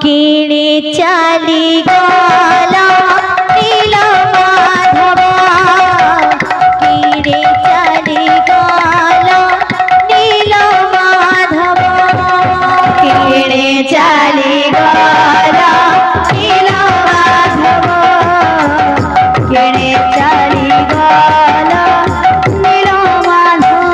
किणे चाली गला नील माधव किणे चाली गला नील माधव किणे चाली गला नील माधव किणे चाली गला नील माधव।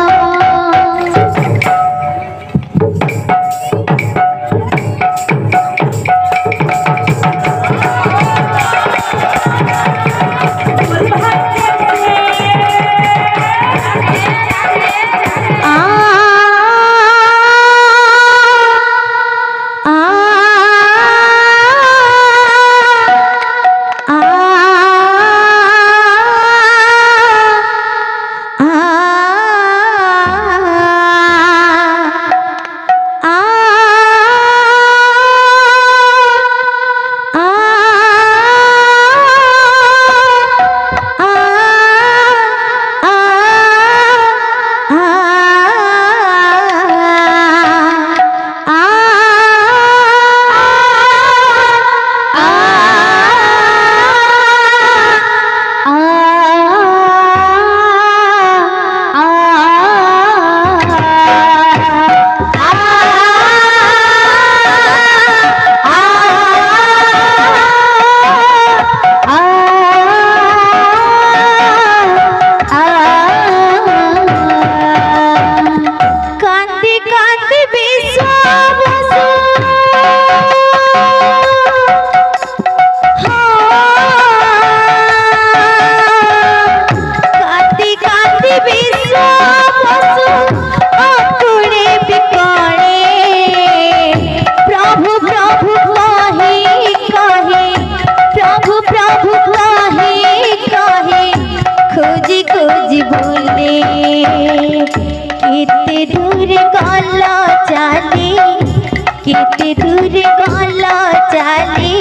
केते दूर गला चाली केते दूर गला चाली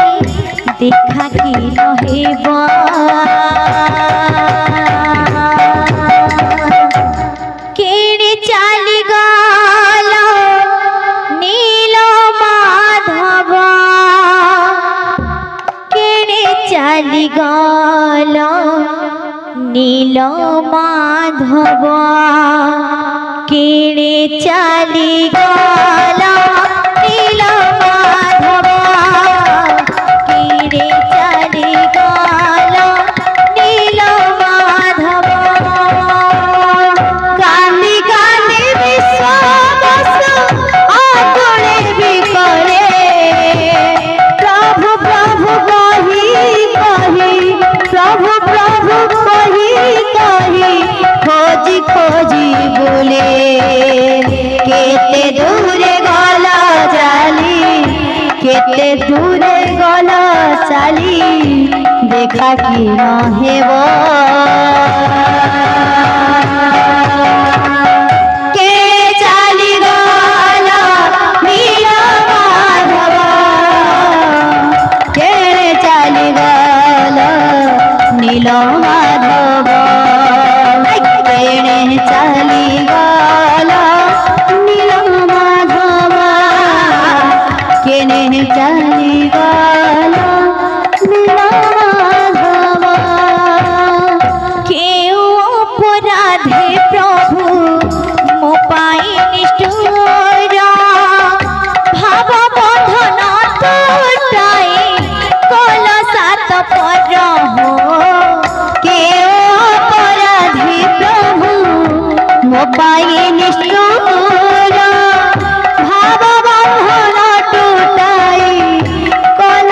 देखा कि नहेबा केणे चाली गला नील माधव केणे चाली गला नील माधव किणे चाली गला नील माधव किणे चाली गला नील माधव गाली गाली विश्वास आगुणे भी करे प्रभु प्रभु कही कही प्रभु प्रभु कही कही खोजी खोजी बोले केते दूरे गला चाली केते दूरे गला चाली देखा कि नहेबा केणे चाली गला नील माधव केणे चाली गला नील माधव केणे चाली गला नील माधव केणे चाली गला नील माधव केउ अपराधे प्रभु मो पाई निष्ठुर भाव बंधन तुटाई कल सात पर हो पाए निष्ठुर भाव बंधन टूटाई कल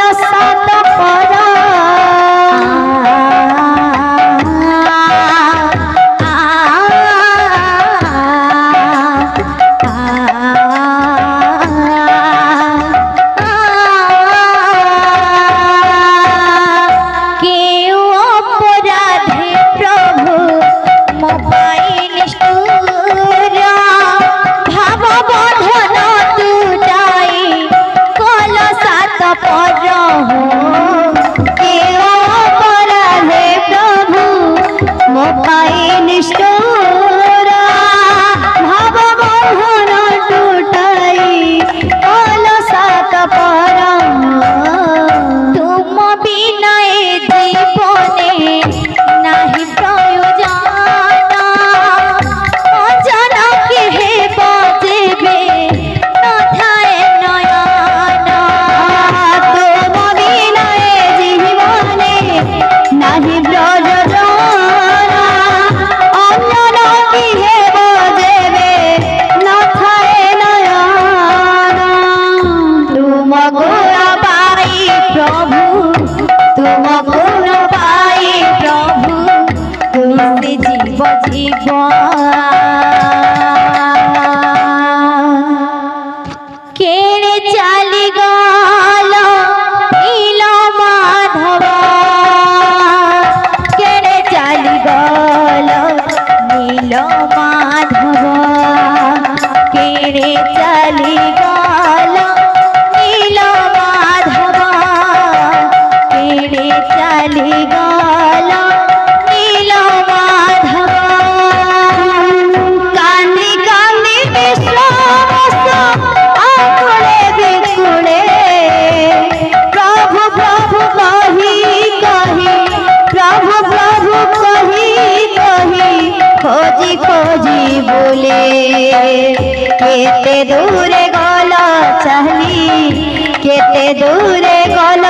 केते दूरे गल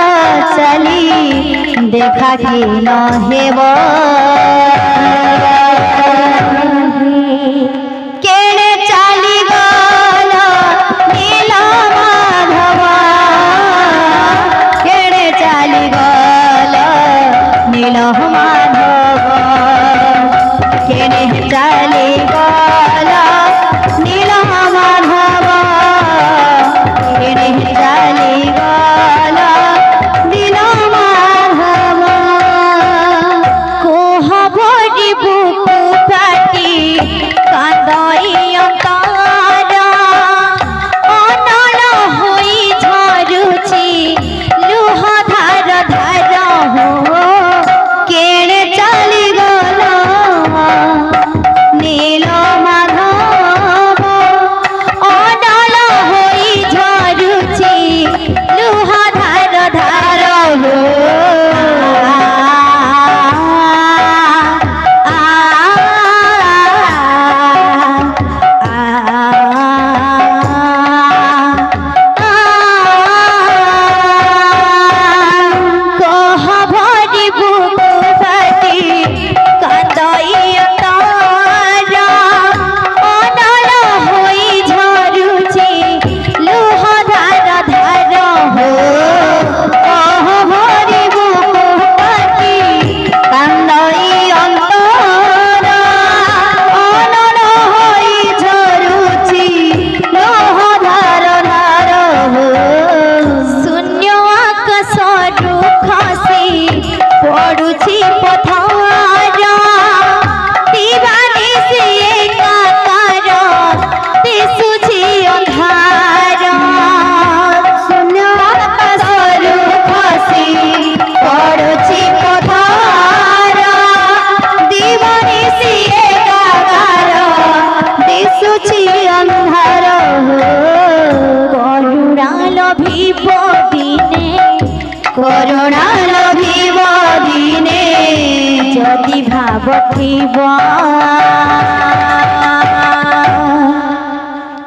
चली देखा कि न हेब केड़े चली गल नील माधव केड़े चली गल नील माधव केड़े चली गल नील माधव केड़े चली गल नील माधव कोहबरी बुकु फाटी कांदई अंतर अनल होई झरुची लुह धार धार हो केड़े चली गल नील माधव अनल होई झरुची लुह धार धार हो कोहबरी बुकु फाटी कांदई अंतर अनल होई झरुची लुह धार धार हो कोहबरी बुकु फाटी कांदई अंतर अनल होई झरुची लुह धार धार हो शून्य आकाशरू खसी पड़ुछि पथर दीवानी से एकाकार दिशुछि अंधार शून्य आकाशरू खसी पड़ुछि पथर दीवानी से एकाकार दिशुछि अंधार करुणा लभिब दिने करुणा लभिब दिने जदि भाव थिब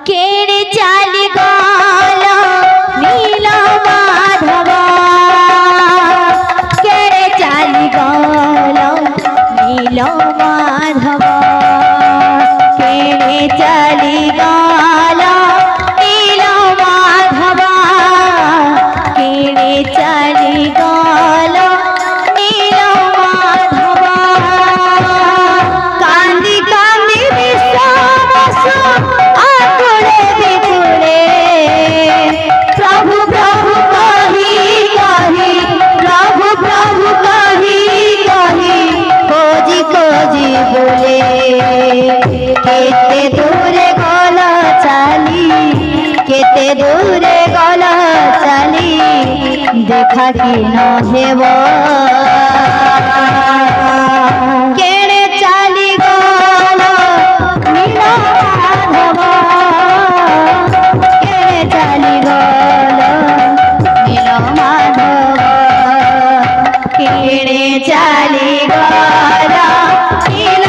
केड़े चली गल नील माधव केड़े चली गल नील माधव केड़े चली गल नील माधव केड़े चली गल नील माधव कांदी कांदी विश्वास आकुले बिकुले प्रभु प्रभु कही कही प्रभु प्रभु कही कही खोजी खोजी बोले केते दूरे गल चली केते दूरे गल चली देखा कि न हेब केड़े चली गल नील माधव केड़े चली गल नील माधव केड़े चली गल नील